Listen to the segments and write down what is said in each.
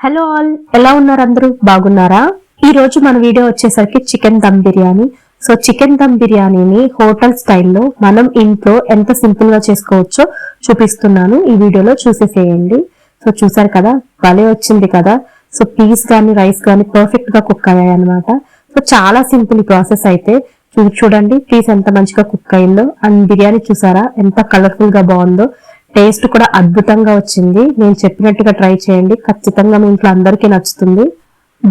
Hello all, ఎలా ఉన్నారు? అందరూ బాగున్నారా? ఈ రోజు మన వీడియో వచ్చేసరికి chicken dum biryani. So chicken dum బిర్యానీని హోటల్ స్టైల్లో మనం ఇంట్లో ఎంత సింపుల్ గా చేసుకోవచ్చో చూపిస్తున్నాను. ఈ వీడియోలో చూసేసేయండి. సో చూసారు కదా, భలే వచ్చింది కదా. సో పీస్ గానీ రైస్ గానీ పర్ఫెక్ట్ గా కుక్ అయ్యాయి అనమాట. సో చాలా సింపుల్ ఈ ప్రాసెస్ అయితే. చూడండి పీస్ ఎంత మంచిగా కుక్ అయిందో, అండ్ బిర్యానీ చూసారా ఎంత కలర్ఫుల్ గా బాగుందో. టేస్ట్ కూడా అద్భుతంగా వచ్చింది. నేను చెప్పినట్టుగా ట్రై చేయండి, ఖచ్చితంగా మీ ఇంట్లో అందరికీ నచ్చుతుంది.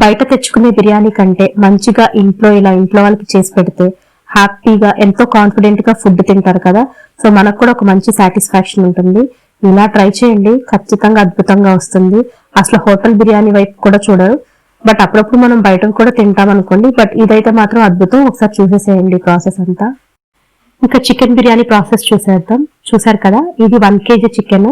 బయట తెచ్చుకునే బిర్యానీ కంటే మంచిగా ఇంట్లో వాళ్ళకి చేసి పెడితే హ్యాపీగా ఎంతో కాన్ఫిడెంట్ గా ఫుడ్ తింటారు కదా. సో మనకు కూడా ఒక మంచి సాటిస్ఫాక్షన్ ఉంటుంది. ఇలా ట్రై చేయండి, ఖచ్చితంగా అద్భుతంగా వస్తుంది. అసలు హోటల్ బిర్యానీ వైపు కూడా చూడరు, బట్ అప్పుడప్పుడు మనం బయట కూడా తింటాం అనుకోండి, బట్ ఇదైతే మాత్రం అద్భుతం. ఒకసారి చూసేసేయండి ప్రాసెస్ అంతా. ఇంకా చికెన్ బిర్యానీ ప్రాసెస్ చూసేద్దాం. చూసారు కదా, ఇది 1 kg చికెన్.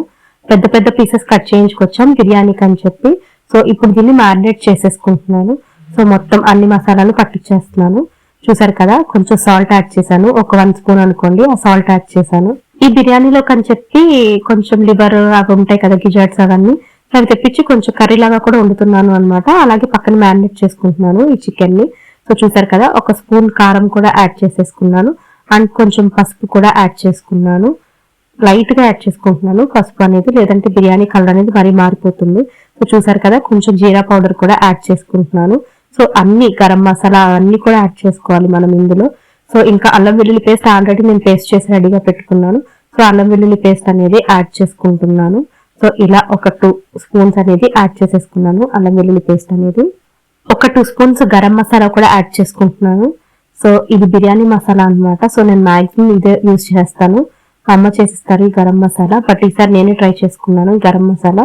పెద్ద పెద్ద పీసెస్ కట్ చేయించుకొచ్చాం బిర్యానీకి అని చెప్పి. సో ఇప్పుడు దీన్ని మ్యారినేట్ చేసేసుకుంటున్నాను. సో మొత్తం అన్ని మసాలాలు పట్టించేస్తున్నాను. చూసారు కదా, కొంచెం సాల్ట్ యాడ్ చేశాను, ఒక 1 స్పూన్ అనుకోండి, ఆ సాల్ట్ యాడ్ చేశాను. ఈ బిర్యానీలోకి అని చెప్పి కొంచెం లివర్ అవి ఉంటాయి కదా, గిజాట్స్ అవన్నీ, అవి తెప్పించి కొంచెం కర్రీ లాగా కూడా వండుతున్నాను అనమాట. అలాగే పక్కన మ్యారినేట్ చేసుకుంటున్నాను ఈ చికెన్ ని. సో చూసారు కదా, ఒక స్పూన్ కారం కూడా యాడ్ చేసేసుకున్నాను, అండ్ కొంచెం పసుపు కూడా యాడ్ చేసుకున్నాను. లైట్ గా యాడ్ చేసుకుంటున్నాను పసుపు అనేది, లేదంటే బిర్యానీ కలర్ అనేది మరీ మారిపోతుంది. సో చూసారు కదా, కొంచెం జీరా పౌడర్ కూడా యాడ్ చేసుకుంటున్నాను. సో అన్ని గరం మసాలా అన్ని కూడా యాడ్ చేసుకోవాలి మనం ఇందులో. సో ఇంకా అల్లం వెల్లుల్లి పేస్ట్ ఆల్రెడీ నేను పేస్ట్ చేసి రెడీగా పెట్టుకున్నాను. సో అల్లం వెల్లుల్లి పేస్ట్ అనేది యాడ్ చేసుకుంటున్నాను. సో ఇలా ఒక 2 స్పూన్స్ అనేది యాడ్ చేసేసుకున్నాను అల్లం వెల్లుల్లి పేస్ట్ అనేది. ఒక 2 స్పూన్స్ గరం మసాలా కూడా యాడ్ చేసుకుంటున్నాను. సో ఇది బిర్యానీ మసాలా అనమాట. సో నేను మాక్సిమం ఇదే యూజ్ చేస్తాను. అమ్మ చేసిస్తారు ఈ గరం మసాలా, బట్ ఈసారి నేనే ట్రై చేసుకున్నాను గరం మసాలా.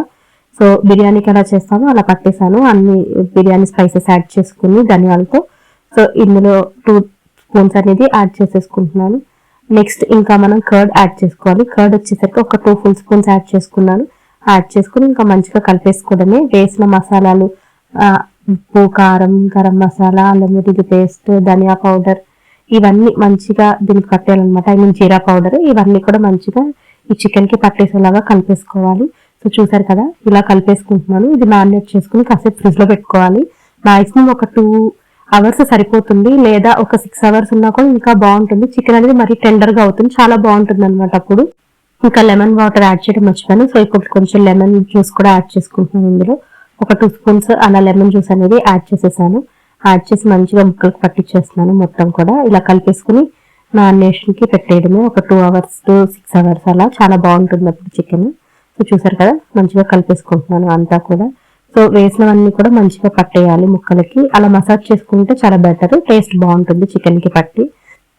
సో బిర్యానీకి ఎలా చేస్తానో అలా పట్టేశాను, అన్ని బిర్యానీ స్పైసెస్ యాడ్ చేసుకుని ధనియాలతో. సో ఇందులో 2 స్పూన్స్ అనేది యాడ్ చేసేసుకుంటున్నాను. నెక్స్ట్ ఇంకా మనం కర్డ్ యాడ్ చేసుకోవాలి. కర్డ్ వచ్చేసరికి ఒక 2 ఫుల్ స్పూన్స్ యాడ్ చేసుకున్నాను. యాడ్ చేసుకుని ఇంకా మంచిగా కలిపేసుకోవడమే. వేసిన మసాలాలు ఉప్పు, కారం, గరం మసాలా, అల్లం వెల్లుల్లి పేస్ట్, ధనియా పౌడర్, ఇవన్నీ మంచిగా దీనికి పట్టేయాలన్నమాట. జీరా పౌడర్, ఇవన్నీ కూడా మంచిగా ఈ చికెన్ కి పట్టేసేలాగా కలిపేసుకోవాలి. సో చూసారు కదా, ఇలా కలిపేసుకుంటున్నాను. ఇది మ్యారినేట్ చేసుకుని కాసేపు ఫ్రిడ్జ్ లో పెట్టుకోవాలి. మాక్సిమం ఒక 2 అవర్స్ సరిపోతుంది, లేదా ఒక 6 అవర్స్ ఉన్నా కూడా ఇంకా బాగుంటుంది. చికెన్ అనేది మరీ టెండర్ గా అవుతుంది, చాలా బాగుంటుంది అనమాట. అప్పుడు ఇంకా లెమన్ వాటర్ యాడ్ చేయడం మర్చిపోయాను. సో ఇప్పుడు కొంచెం లెమన్ జ్యూస్ కూడా యాడ్ చేసుకుంటున్నాను ఇందులో. ఒక 2 స్పూన్స్ అలా లెమన్ జ్యూస్ అనేది యాడ్ చేసేసాను. యాడ్ చేసి మంచిగా ముక్కలకు పట్టించేస్తున్నాను మొత్తం కూడా. ఇలా కలిపేసుకుని మ్యారినేషన్ కి పెట్టేయడమే. ఒక 2 అవర్స్ టు 6 అవర్స్ అలా చాలా బాగుంటుంది అప్పుడు చికెన్. సో చూసారు కదా, మంచిగా కలిపేసుకుంటున్నాను అంతా కూడా. సో వేసినవన్నీ కూడా మంచిగా పట్టేయాలి ముక్కలకి. అలా మసాజ్ చేసుకుంటే చాలా బెటర్, టేస్ట్ బాగుంటుంది చికెన్ కి పట్టి.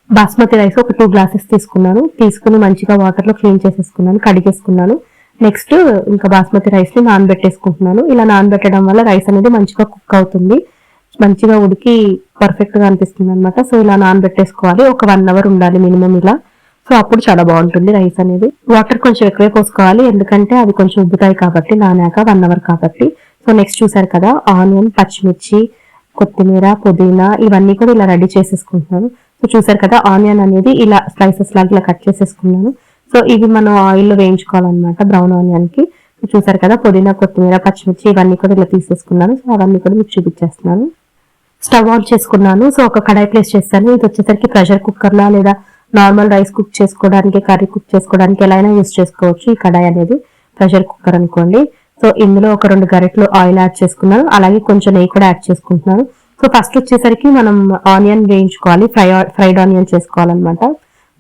బాస్మతి రైస్ ఒక 2 గ్లాసెస్ తీసుకుని మంచిగా వాటర్ లో క్లీన్ చేసేసుకున్నాను, కడిగేసుకున్నాను. నెక్స్ట్ ఇంకా బాస్మతి రైస్ ని నానబెట్టేసుకుంటున్నాను. ఇలా నానబెట్టడం వల్ల రైస్ అనేది మంచిగా కుక్ అవుతుంది, మంచిగా ఉడికి పర్ఫెక్ట్ గా అనిపిస్తుంది అనమాట. సో ఇలా నానబెట్టేసుకోవాలి, ఒక 1 అవర్ ఉండాలి మినిమం ఇలా. సో అప్పుడు చాలా బాగుంటుంది రైస్ అనేది. వాటర్ కొంచెం ఎక్కువే పోసుకోవాలి, ఎందుకంటే అవి కొంచెం ఉబ్బుతాయి కాబట్టి, నానాక 1 అవర్ కాబట్టి. సో నెక్స్ట్ చూసారు కదా, ఆనియన్, పచ్చిమిర్చి, కొత్తిమీర, పుదీనా, ఇవన్నీ కూడా ఇలా రెడీ చేసేసుకుంటున్నాను. సో చూసారు కదా, ఆనియన్ అనేది ఇలా స్లైసెస్ లాగా ఇలా కట్ చేసేసుకున్నాను. సో ఇవి మనం ఆయిల్ లో వేయించుకోవాలన్నమాట, బ్రౌన్ ఆనియన్ కి. చూసారు కదా, పుదీనా, కొత్తిమీర, పచ్చిమిర్చి ఇవన్నీ కూడా ఇలా తీసేసుకున్నాను. సో అవన్నీ కూడా మీకు చూపించేస్తున్నాను. స్టవ్ ఆన్ చేసుకున్నాను. సో ఒక కడాయి ప్లేస్ చేస్తాను. ఇది వచ్చేసరికి ప్రెషర్ కుక్కర్ లా, లేదా నార్మల్ రైస్ కుక్ చేసుకోవడానికి, కర్రీ కుక్ చేసుకోవడానికి ఎలా అయినా యూజ్ చేసుకోవచ్చు. ఈ కడాయి అనేది ప్రెషర్ కుక్కర్ అనుకోండి. సో ఇందులో ఒక 2 గరిటెలు ఆయిల్ యాడ్ చేసుకున్నాను, అలాగే కొంచెం నెయ్యి కూడా యాడ్ చేసుకుంటున్నాను. సో ఫస్ట్ వచ్చేసరికి మనం ఆనియన్ వేయించుకోవాలి, ఫ్రైడ్ ఆనియన్ చేసుకోవాలన్నమాట,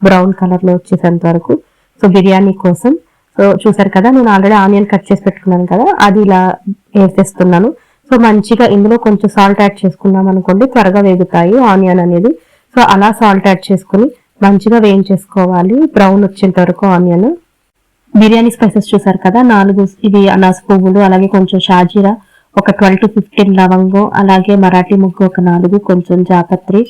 బ్రౌన్ కలర్ లో వచ్చేసేంత వరకు. సో బిర్యానీ కోసం. సో చూసారు కదా, నేను ఆల్రెడీ ఆనియన్ కట్ చేసి పెట్టుకున్నాను కదా, అది ఇలా వేసేస్తున్నాను. సో మంచిగా ఇందులో కొంచెం సాల్ట్ యాడ్ చేసుకున్నాం అనుకోండి, త్వరగా వేగుతాయి ఆనియన్ అనేది. సో అలా సాల్ట్ యాడ్ చేసుకుని మంచిగా వేయించేసుకోవాలి, బ్రౌన్ వచ్చేంత వరకు ఆనియన్. బిర్యానీ స్పైసెస్ చూసారు కదా, 4 ఇవి అనాస పువ్వులు, అలాగే కొంచెం షాజీరా, ఒక 12 to 15 లవంగం, అలాగే మరాఠీ ముగ్గు ఒక 4, కొంచెం జాపత్రి,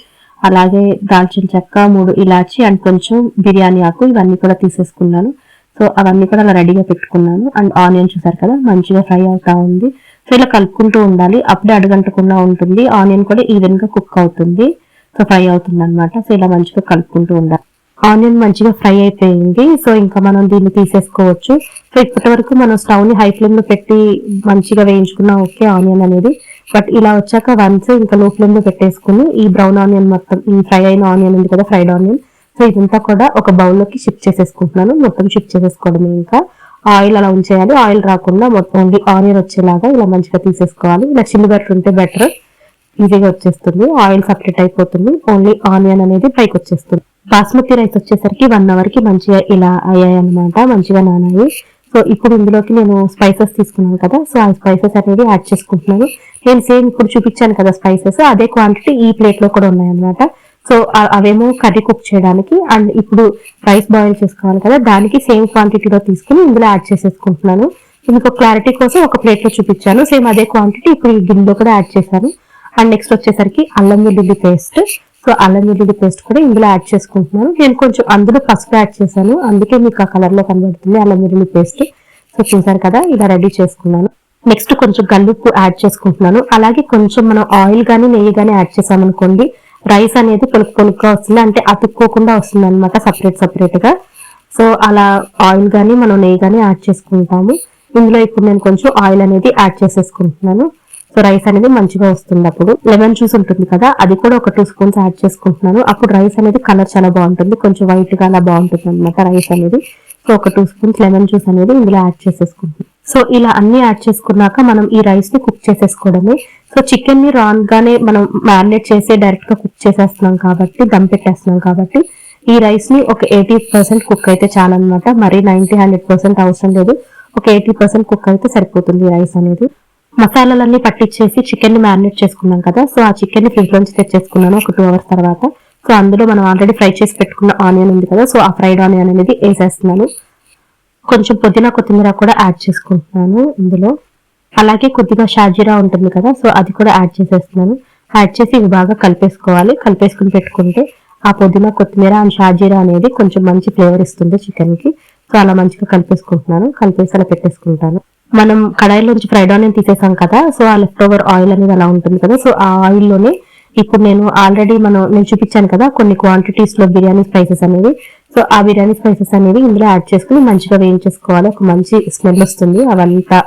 అలాగే దాల్చిన చెక్క, 3 ఇలాచి, అండ్ కొంచెం బిర్యానీ ఆకు, ఇవన్నీ కూడా తీసేసుకున్నాను. సో అవన్నీ కూడా అలా రెడీగా పెట్టుకున్నాను. అండ్ ఆనియన్ చూసారు కదా, మంచిగా ఫ్రై అవుతా ఉంది. సో ఇలా కలుపుకుంటూ ఉండాలి, అప్పుడే అడుగంటకుండా ఉంటుంది, ఆనియన్ కూడా ఈవెన్ గా కుక్ అవుతుంది. సో ఫ్రై అవుతుంది అనమాట. సో ఇలా మంచిగా కలుపుకుంటూ ఉండాలి. ఆనియన్ మంచిగా ఫ్రై అయిపోయింది. సో ఇంకా మనం దీన్ని తీసేసుకోవచ్చు. సో ఇప్పటి వరకు మనం స్టవ్ ని హై ఫ్లేమ్ లో పెట్టి మంచిగా వేయించుకున్నా ఓకే ఆనియన్ అనేది. బట్ ఇలా వచ్చాక వన్స్ ఇంకా లో ఫ్లేమ్ లో పెట్టేసుకుని ఈ బ్రౌన్ ఆనియన్ మొత్తం ఈ ఫ్రై అయిన ఆనియన్ ఉంది కదా, ఫ్రైడ్ ఆనియన్, సో ఇదంతా కూడా ఒక బౌల్ లోకి షిఫ్ట్ చేసేసుకుంటున్నాను. మొత్తం షిఫ్ట్ చేసేసుకోవడం, ఇంకా ఆయిల్ అలా ఉంచేయాలి. ఆయిల్ రాకుండా మొత్తం ఓన్లీ ఆనియన్ వచ్చేలాగా ఇలా మంచిగా తీసేసుకోవాలి. ఇలా చిల్లి బెటర్ ఉంటే బెటర్, ఈజీగా వచ్చేస్తుంది. ఆయిల్ సపరేట్ అయిపోతుంది, ఓన్లీ ఆనియన్ అనేది పైకి వచ్చేస్తుంది. బాస్మతి రైస్ వచ్చేసరికి 1 అవర్ కి మంచిగా ఇలా అయ్యాయి అనమాట, మంచిగా నానాయి. సో ఇప్పుడు ఇందులోకి నేను స్పైసెస్ తీసుకున్నాను కదా, సో ఆ స్పైసెస్ అనేది యాడ్ చేసుకుంటున్నాను. నేను సేమ్ ఇప్పుడు చూపించాను కదా స్పైసెస్, అదే క్వాంటిటీ ఈ ప్లేట్ లో కూడా ఉన్నాయన్నమాట. సో అవేమో కర్రీ కుక్ చేయడానికి, అండ్ ఇప్పుడు రైస్ బాయిల్ చేసుకోవాలి కదా, దానికి సేమ్ క్వాంటిటీలో తీసుకుని ఇందులో యాడ్ చేసేసుకుంటున్నాను. ఇంకో క్లారిటీ కోసం ఒక ప్లేట్ లో చూపించాను, సేమ్ అదే క్వాంటిటీ ఇప్పుడు ఈ గిన్నెలో కూడా యాడ్ చేశాను. అండ్ నెక్స్ట్ వచ్చేసరికి అల్లం వెల్లుల్లి పేస్ట్. సో అల్లం వెల్లుల్లి పేస్ట్ కూడా ఇందులో యాడ్ చేసుకుంటున్నాను. నేను కొంచెం అందులో పసుపు యాడ్ చేశాను, అందుకే మీకు ఆ కలర్ లో కనబడుతుంది అల్లం వెల్లుల్లి పేస్ట్. సో చూసారు కదా, ఇలా రెడీ చేసుకున్నాను. నెక్స్ట్ కొంచెం గల్లుప్పు యాడ్ చేసుకుంటున్నాను. అలాగే కొంచెం మనం ఆయిల్ గానీ నెయ్యి గానీ యాడ్ చేసామనుకోండి, రైస్ అనేది పొలుపు పొలుపుగా వస్తుంది, అంటే అతుక్కోకుండా వస్తుంది అనమాట సపరేట్ గా. సో అలా ఆయిల్ గానీ మనం నెయ్యి గానీ యాడ్ చేసుకుంటాము. ఇందులో ఇప్పుడు నేను కొంచెం ఆయిల్ అనేది యాడ్ చేసేసుకుంటున్నాను. సో రైస్ అనేది మంచిగా వస్తుంది. అప్పుడు లెమన్ జ్యూస్ ఉంటుంది కదా, అది కూడా ఒక 2 స్పూన్స్ యాడ్ చేసుకుంటున్నాను. అప్పుడు రైస్ అనేది కలర్ చాలా బాగుంటుంది, కొంచెం వైట్ గా అలా బాగుంటుంది అనమాట రైస్ అనేది. సో ఒక 2 స్పూన్స్ లెమన్ జ్యూస్ అనేది ఇందులో యాడ్ చేసేసుకుంటున్నాను. సో ఇలా అన్ని యాడ్ చేసుకున్నాక మనం ఈ రైస్ ని కుక్ చేసేసుకోవడమే. సో చికెన్ ని రాన్ గానే మనం మ్యారినేట్ చేసి డైరెక్ట్ గా కుక్ చేసేస్తున్నాం కాబట్టి, దమ్ పెట్టేస్తున్నాం కాబట్టి, ఈ రైస్ ని ఒక 80% కుక్ అయితే చాలన్నమాట. మరి 90-100% అవసరం లేదు, ఒక 80% కుక్ అయితే సరిపోతుంది ఈ రైస్ అనేది. మసాలాలన్నీ పట్టించేసి చికెన్ ని మ్యారినేట్ చేసుకున్నాం కదా, సో ఆ చికెన్ ని ఫ్రిడ్జ్ నుంచి తెచ్చేసుకున్నాను ఒక 2 అవర్స్ తర్వాత. సో అందులో మనం ఆల్రెడీ ఫ్రై చేసి పెట్టుకున్న ఆనియన్ ఉంది కదా, సో ఆ ఫ్రైడ్ ఆనియన్ అనేది వేసేస్తున్నాను. కొంచెం పుదీనా కొత్తిమీర కూడా యాడ్ చేసుకుంటున్నాను ఇందులో. అలాగే కొద్దిగా షాజీరా ఉంటుంది కదా, సో అది కూడా యాడ్ చేసేస్తున్నాను. యాడ్ చేసి ఇవి బాగా కలిపేసుకోవాలి. కలిపేసుకుని పెట్టుకుంటే ఆ పుదీనా కొత్తిమీర అండ్ షాజీరా అనేది కొంచెం మంచి ఫ్లేవర్ ఇస్తుంది చికెన్ కి. సో అలా మంచిగా కలిపేసుకుంటున్నాను. కలిపేసి అలా పెట్టేసుకుంటాను. మనం కడాయిలోంచి ఫ్రైడ్ ఆనియన్ తీసేసాం కదా, సో ఆ లెఫ్ట్ ఓవర్ ఆయిల్ అనేది అలా ఉంటుంది కదా, సో ఆ ఆయిల్ లోనే ఇప్పుడు నేను ఆల్రెడీ నేను చూపించాను కదా కొన్ని క్వాంటిటీస్ లో బిర్యానీ స్పైసెస్ అనేవి. సో ఆ బిర్యానీ స్పైసెస్ అనేవి ఇందులో యాడ్ చేసుకుని మంచిగా వేయించేసుకోవాలి. ఒక మంచి స్మెల్ వస్తుంది అవంతా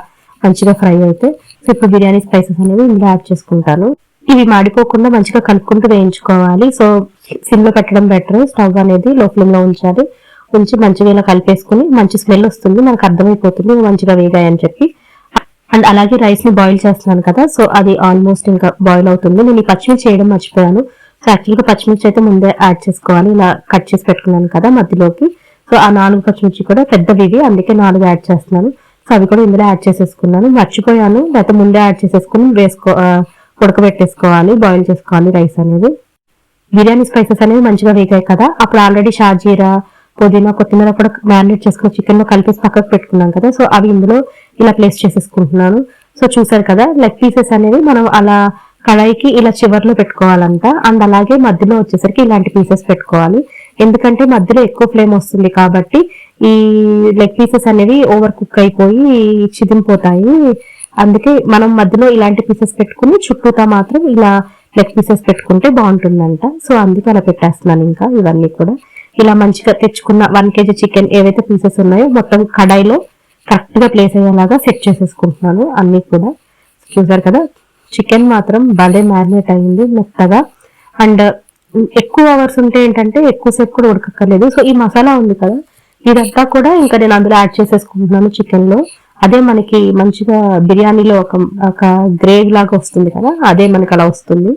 మంచిగా ఫ్రై అయితే. సో ఇప్పుడు బిర్యానీ స్పైసెస్ అనేవి ఇందులో యాడ్ చేసుకుంటాను. ఇవి మాడిపోకుండా మంచిగా కలుపుకుంటూ వేయించుకోవాలి. సో సిమ్ లో పెట్టడం బెటర్, స్టవ్ అనేది లో ఫ్లేమ్ లో ఉంచాలి. ఉంచి మంచిగా ఇలా కలిపేసుకుని మంచి స్మెల్ వస్తుంది, మనకు అర్థమైపోతుంది మంచిగా వేగాయని చెప్పి. అండ్ అలాగే రైస్ ని బాయిల్ చేస్తున్నాను కదా, సో అది ఆల్మోస్ట్ ఇంకా బాయిల్ అవుతుంది. నేను ఈ పచ్చిమిర్చి చేయడం మర్చిపోయాను. సో యాక్చువల్గా పచ్చిమిర్చి అయితే ముందే యాడ్ చేసుకోవాలి. ఇలా కట్ చేసి పెట్టుకున్నాను కదా మధ్యలోకి. సో ఆ 4 పచ్చిమిర్చి కూడా పెద్దవి ఇవి, అందుకే 4 యాడ్ చేస్తున్నాను. సో అవి కూడా ఇందులో యాడ్ చేసేసుకున్నాను. మర్చిపోయాను, లేకపోతే ముందే యాడ్ చేసేసుకుని ఉడకబెట్టేసుకోవాలి, బాయిల్ చేసుకోవాలి రైస్ అనేది. బిర్యానీ స్పైసెస్ అనేవి మంచిగా వేగాయి కదా, అప్పుడు ఆల్రెడీ షాజీరా పుదీనా కొత్తిమీర కూడా మ్యారినేట్ చేసుకుని చికెన్ లో కలిపేసి పక్కకు పెట్టుకున్నాం కదా, సో అవి ఇందులో ఇలా ప్లేస్ చేసేసుకుంటున్నాను. సో చూసారు కదా, లెగ్ పీసెస్ అనేవి మనం అలా కడాయికి ఇలా చివర్లో పెట్టుకోవాలంట. అండ్ అలాగే మధ్యలో వచ్చేసరికి ఇలాంటి పీసెస్ పెట్టుకోవాలి, ఎందుకంటే మధ్యలో ఎక్కువ ఫ్లేమ్ వస్తుంది కాబట్టి ఈ లెగ్ పీసెస్ అనేవి ఓవర్ కుక్ అయిపోయి చిదిమిపోతాయి. అందుకే మనం మధ్యలో ఇలాంటి పీసెస్ పెట్టుకుని చుట్టూతా మాత్రం ఇలా లెగ్ పీసెస్ పెట్టుకుంటే బాగుంటుందంట. సో అందుకే అలా పెట్టేస్తున్నాను. ఇంకా ఇవన్నీ కూడా ఇలా మంచిగా తెచ్చుకున్న 1 kg చికెన్ ఏవైతే పీసెస్ ఉన్నాయో మొత్తం కడాయిలో కరెక్ట్ గా ప్లేస్ అయ్యేలాగా సెట్ చేసేసుకుంటున్నాను అన్ని కూడా. చూసారు కదా, చికెన్ మాత్రం భలే మ్యారినేట్ అయింది మెత్తగా. అండ్ ఎక్కువ అవర్స్ ఉంటే ఏంటంటే ఎక్కువసేపు కూడా ఉడకక్కర్లేదు. సో ఈ మసాలా ఉంది కదా, ఇదంతా కూడా ఇంకా నేను అందులో యాడ్ చేసేసుకుంటున్నాను చికెన్ లో. అదే మనకి మంచిగా బిర్యానీలో ఒక గ్రేవీ లాగా వస్తుంది కదా, అదే మనకి అలా వస్తుంది.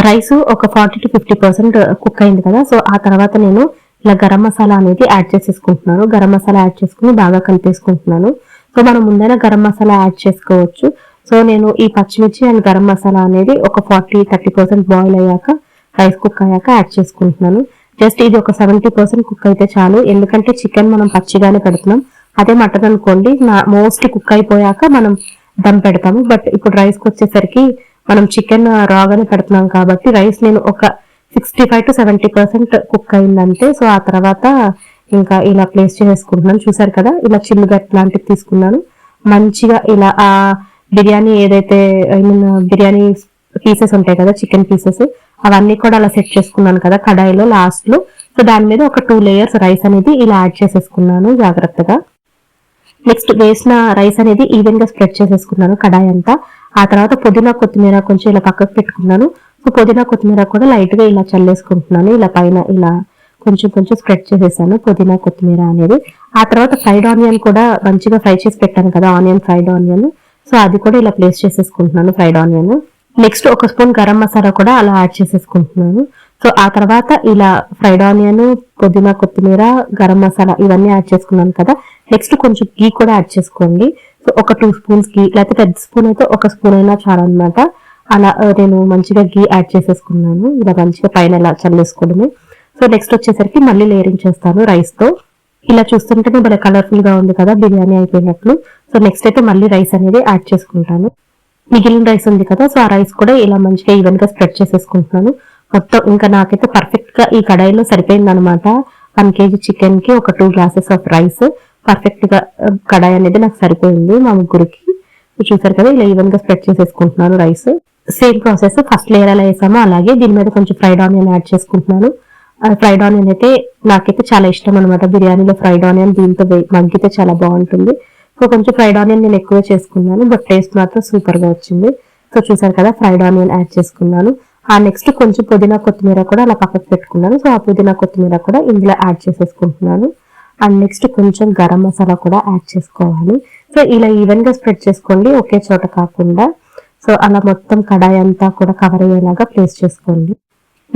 రైస్ ఒక 40-50% కుక్ అయింది కదా, సో ఆ తర్వాత నేను ఇలా గరం మసాలా అనేది యాడ్ చేసేసుకుంటున్నాను. గరం మసాలా యాడ్ చేసుకుని బాగా కలిపేసుకుంటున్నాను. సో మనం ముందైనా గరం మసాలా యాడ్ చేసుకోవచ్చు. సో నేను ఈ పచ్చిమిర్చి అండ్ గరం మసాలా అనేది ఒక 40-30% బాయిల్ అయ్యాక, రైస్ కుక్ అయ్యాక యాడ్ చేసుకుంటున్నాను. జస్ట్ ఇది ఒక 70% కుక్ అయితే చాలు, ఎందుకంటే చికెన్ మనం పచ్చిగానే పెడుతున్నాం. అదే మటన్ అనుకోండి మోస్ట్లీ కుక్ అయిపోయాక మనం దమ్ పెడతాము. బట్ ఇప్పుడు రైస్ కి వచ్చేసరికి మనం చికెన్ రాగానే పెడుతున్నాం కాబట్టి రైస్ నేను ఒక 65-70% కుక్ అయిందంటే. సో ఆ తర్వాత ఇంకా ఇలా ప్లేస్ చేసుకుంటున్నాను. చూసారు కదా, ఇలా చిల్లుగట్ లాంటివి తీసుకున్నాను. మంచిగా ఇలా ఆ బిర్యానీ ఏదైతే బిర్యానీ పీసెస్ ఉంటాయి కదా, చికెన్ పీసెస్, అవన్నీ కూడా అలా సెట్ చేసుకున్నాను కదా కడాయిలో లాస్ట్ లో. సో దాని మీద ఒక 2 లేయర్స్ రైస్ అనేది ఇలా యాడ్ చేసేసుకున్నాను జాగ్రత్తగా. నెక్స్ట్ వేసిన రైస్ అనేది ఈవెన్ గా స్ప్రెడ్ చేసేసుకున్నాను కడాయి అంతా. ఆ తర్వాత పుదీనా కొత్తిమీర కొంచెం ఇలా పక్కకు పెట్టుకున్నాను. సో పుదీనా కొత్తిమీర కూడా లైట్ గా ఇలా చల్లేసుకుంటున్నాను. ఇలా పైన ఇలా కొంచెం కొంచెం స్ప్రెడ్ చేసేసాను పుదీనా కొత్తిమీర అనేది. ఆ తర్వాత ఫ్రైడ్ ఆనియన్ కూడా మంచిగా ఫ్రై చేసి పెట్టాను కదా, ఆనియన్ ఫ్రైడ్ ఆనియన్. సో అది కూడా ఇలా ప్లేస్ చేసేసుకుంటున్నాను ఫ్రైడ్ ఆనియన్. నెక్స్ట్ ఒక స్పూన్ గరం మసాలా కూడా అలా యాడ్ చేసేసుకుంటున్నాను. సో ఆ తర్వాత ఇలా ఫ్రైడ్ ఆనియన్, పుదీనా కొత్తిమీర, గరం మసాలా ఇవన్నీ యాడ్ చేసుకున్నాను కదా. నెక్స్ట్ కొంచెం గీ కూడా యాడ్ చేసుకోండి. సో ఒక 2 స్పూన్స్ గీ, లేకపోతే పెద్ద స్పూన్ అయితే 1 స్పూన్ అయినా చాలా అనమాట. అలా నేను మంచిగా గీ యాడ్ చేసేసుకున్నాను. ఇలా మంచిగా పైన ఇలా చల్లేసుకోవడమే. సో నెక్స్ట్ వచ్చేసరికి మళ్ళీ లేయరింగ్ చేస్తాను రైస్ తో. ఇలా చూస్తుంటేనే భలే కలర్ఫుల్ గా ఉంది కదా బిర్యానీ అయిపోయినట్లు. సో నెక్స్ట్ అయితే మళ్ళీ రైస్ అనేది యాడ్ చేసుకుంటాను. మిగిలిన రైస్ ఉంది కదా, సో ఆ రైస్ కూడా ఇలా మంచిగా ఈవెన్ గా స్ప్రెడ్ చేసేసుకుంటున్నాను. మొత్తం ఇంకా నాకైతే పర్ఫెక్ట్ గా ఈ కడాయిలో సరిపోయింది అనమాట. 1 kg చికెన్ కి ఒక 2 glasses ఆఫ్ రైస్ పర్ఫెక్ట్ గా కడాయి అనేది నాకు సరిపోయింది మా ముగ్గురికి. చూసారు కదా, ఇలా ఈవెన్ గా స్ప్రెడ్ చేసేసుకుంటున్నాను rice. Same process first layer ఎలా వేసామో అలాగే దీని మీద కొంచెం ఫ్రైడ్ ఆనియన్ యాడ్ చేసుకుంటున్నాను. ఫ్రైడ్ ఆనియన్ అయితే నాకైతే చాలా ఇష్టం అనమాట. బిర్యానీలో ఫ్రైడ్ ఆనియన్ దీంతో మగ్గితే చాలా బాగుంటుంది. సో కొంచెం ఫ్రైడ్ ఆనియన్ నేను ఎక్కువ చేసుకున్నాను, బట్ టేస్ట్ మాత్రం సూపర్ గా వచ్చింది. సో చూసారు కదా, ఫ్రైడ్ ఆనియన్ యాడ్ చేసుకున్నాను. ఆ నెక్స్ట్ కొంచెం పుదీనా కొత్తిమీర కూడా అలా పక్కకు పెట్టుకున్నాను. సో ఆ పుదీనా కొత్తిమీర కూడా ఇందులో యాడ్ చేసేసుకుంటున్నాను. అండ్ నెక్స్ట్ కొంచెం గరం మసాలా కూడా యాడ్ చేసుకోవాలి. సో ఇలా ఈవెన్ గా స్ప్రెడ్ చేసుకోండి, ఒకే చోట కాకుండా. సో అలా మొత్తం కడాయి అంతా కూడా కవర్ అయ్యేలాగా ప్లేస్ చేసుకోండి.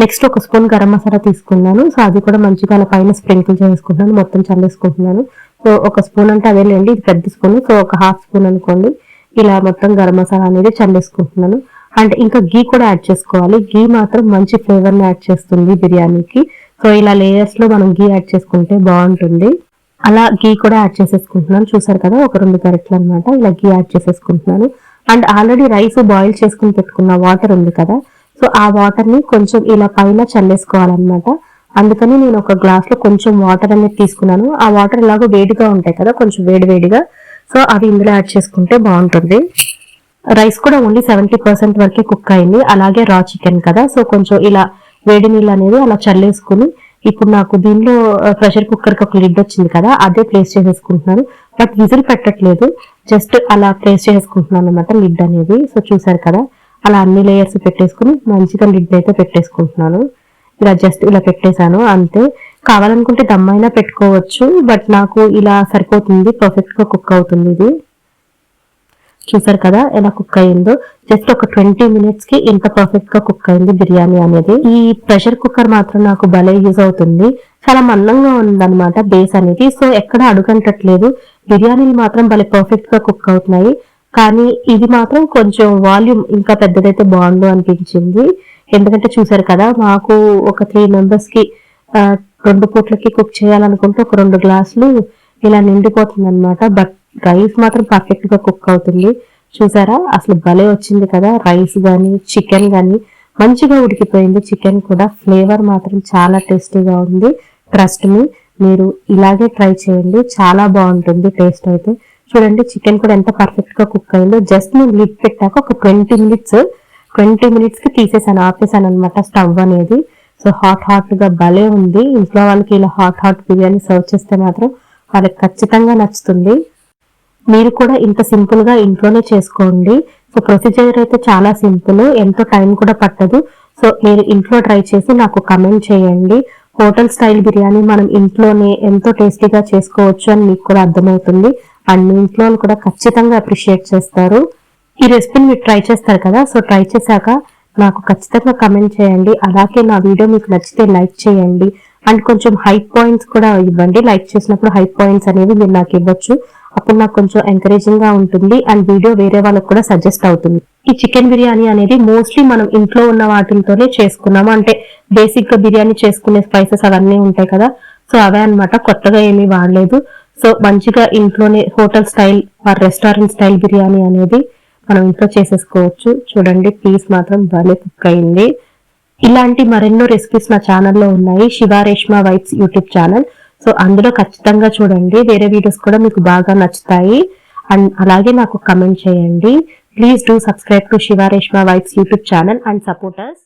నెక్స్ట్ ఒక స్పూన్ గరం మసాలా తీసుకున్నాను. సో అది కూడా మంచిగా అలా పైన స్ప్రింకిల్ చేసుకుంటున్నాను, మొత్తం చల్లేసుకుంటున్నాను. సో 1 స్పూన్ అంటే అదేలేండి, ఇది పెద్ద స్పూన్. సో ఒక 1/2 స్పూన్ అనుకోండి. ఇలా మొత్తం గరం మసాలా అనేది చల్లేసుకుంటున్నాను. అండ్ ఇంకా గీ కూడా యాడ్ చేసుకోవాలి. గీ మాత్రం మంచి ఫ్లేవర్ ని యాడ్ చేస్తుంది బిర్యానీకి. సో ఇలా లేయర్స్ లో మనం గీ యాడ్ చేసుకుంటే బాగుంటుంది. అలా గీ కూడా యాడ్ చేసేసుకుంటున్నాను. చూసారు కదా, ఒక 2 గరిటెలు అనమాట. ఇలా గీ యాడ్ చేసేసుకుంటున్నాను. అండ్ ఆల్రెడీ రైస్ బాయిల్ చేసుకుని పెట్టుకున్న వాటర్ ఉంది కదా, సో ఆ వాటర్ ని కొంచెం ఇలా పైన చల్లేసుకోవాలన్నమాట. అందుకని నేను ఒక గ్లాస్ లో కొంచెం వాటర్ అనేది తీసుకున్నాను. ఆ వాటర్ ఎలాగో వేడిగా ఉంటాయి కదా, కొంచెం వేడివేడిగా. సో అవి ఇందులో యాడ్ చేసుకుంటే బాగుంటుంది. రైస్ కూడా ఓన్లీ 70% వరకే కుక్ అయింది. అలాగే రా చికెన్ కదా, సో కొంచెం ఇలా వేడి నీళ్ళు అనేది అలా చల్లేసుకుని, ఇప్పుడు నాకు దీనిలో ప్రెషర్ కుక్కర్ కి ఒక లిడ్ వచ్చింది కదా, అదే ప్లేస్ చేసేసుకుంటున్నాను. బట్ విజిల్ పెట్టట్లేదు, జస్ట్ అలా ప్లేస్ చేసుకుంటున్నాను అనమాట లిడ్ అనేది. సో చూసారు కదా, అలా అన్ని లేయర్స్ పెట్టేసుకుని మంచిగా లిడ్ అయితే పెట్టేసుకుంటున్నాను. ఇలా జస్ట్ ఇలా పెట్టేశాను అంతే. కావాలనుకుంటే దమ్ అయినా పెట్టుకోవచ్చు, బట్ నాకు ఇలా సరిపోతుంది, పర్ఫెక్ట్ గా కుక్ అవుతుంది ఇది. చూసారు కదా ఎలా కుక్ అయిందో. జస్ట్ ఒక 20 minutes కి ఇంత పర్ఫెక్ట్ గా కుక్ అయింది బిర్యానీ అనేది. ఈ ప్రెషర్ కుక్కర్ మాత్రం నాకు భలే యూజ్ అవుతుంది. చాలా మందంగా ఉందన్నమాట బేస్ అనేది. సో ఎక్కడ అడుగంటట్లేదు. బిర్యానీలు మాత్రం భలే పర్ఫెక్ట్ గా కుక్ అవుతున్నాయి. కానీ ఇది మాత్రం కొంచెం వాల్యూమ్ ఇంకా పెద్దదైతే బాగుండు అనిపించింది. ఎందుకంటే చూసారు కదా, మాకు ఒక 3 members కి 2 పూట్లకి కుక్ చేయాలనుకుంటే ఒక 2 గ్లాసులు ఇలా నిండిపోతుంది అనమాట. బట్ రైస్ మాత్రం పర్ఫెక్ట్ గా కుక్ అవుతుంది. చూసారా, అసలు భలే వచ్చింది కదా. రైస్ గానీ చికెన్ గానీ మంచిగా ఉడికిపోయింది. చికెన్ కూడా ఫ్లేవర్ మాత్రం చాలా టేస్టీగా ఉంది. ట్రస్ట్ మీ, మీరు ఇలాగే ట్రై చేయండి, చాలా బాగుంటుంది టేస్ట్ అయితే. చూడండి చికెన్ కూడా ఎంత పర్ఫెక్ట్ గా కుక్ అయిందో. జస్ట్ నేను లిడ్ పెట్టాక ఒక 20 minutes కి తీసేసాను, ఆపేసాను అనమాట స్టవ్ అనేది. సో హాట్ గా భలే ఉంది. ఇంట్లో వాళ్ళకి ఇలా హాట్ బిర్యానీ సర్వ్ చేస్తే మాత్రం వాళ్ళకి ఖచ్చితంగా నచ్చుతుంది. మీరు కూడా ఇంత సింపుల్ గా ఇంట్లోనే చేసుకోండి. సో ప్రొసీజర్ అయితే చాలా సింపుల్, ఎంతో టైం కూడా పట్టదు. సో మీరు ఇంట్లో ట్రై చేసి నాకు కమెంట్ చేయండి. హోటల్ స్టైల్ బిర్యానీ మనం ఇంట్లోనే ఎంతో టేస్టీగా చేసుకోవచ్చు అని మీకు కూడా అర్థమవుతుంది. అండ్ మీ ఇంట్లో కూడా ఖచ్చితంగా అప్రిషియేట్ చేస్తారు. ఈ రెసిపీని మీరు ట్రై చేస్తారు కదా, సో ట్రై చేశాక నాకు ఖచ్చితంగా కమెంట్ చేయండి. అలాగే నా వీడియో మీకు నచ్చితే లైక్ చేయండి. అండ్ కొంచెం హైప్ పాయింట్స్ కూడా ఇవ్వండి. లైక్ చేసినప్పుడు హైప్ పాయింట్స్ అనేవి మీరు నాకు ఇవ్వచ్చు. అప్పుడు నాకు కొంచెం ఎంకరేజింగ్ గా ఉంటుంది అండ్ వీడియో వేరే వాళ్ళకి కూడా సజెస్ట్ అవుతుంది. ఈ చికెన్ బిర్యానీ అనేది మోస్ట్లీ మనం ఇంట్లో ఉన్న వాటితోనే చేసుకున్నాము. అంటే బేసిక్ గా బిర్యానీ చేసుకునే స్పైసెస్ అవన్నీ ఉంటాయి కదా, సో అవే అన్నమాట, కొత్తగా ఏమీ వాడలేదు. సో మంచిగా ఇంట్లోనే hotel style or restaurant style biryani అనేది మనం ఇంట్లో చేసేసుకోవచ్చు. చూడండి పీస్ మాత్రం భలే కుక్ అయింది. ఇలాంటి మరెన్నో రెసిపీస్ నా ఛానల్లో ఉన్నాయి, Shiva Reshma vibes YouTube channel. So అందులో ఖచ్చితంగా చూడండి, వేరే వీడియోస్ కూడా మీకు బాగా నచ్చుతాయి. అండ్ అలాగే నాకు కమెంట్ చేయండి. Please do subscribe to Shiva Reshma vibes YouTube channel and support us.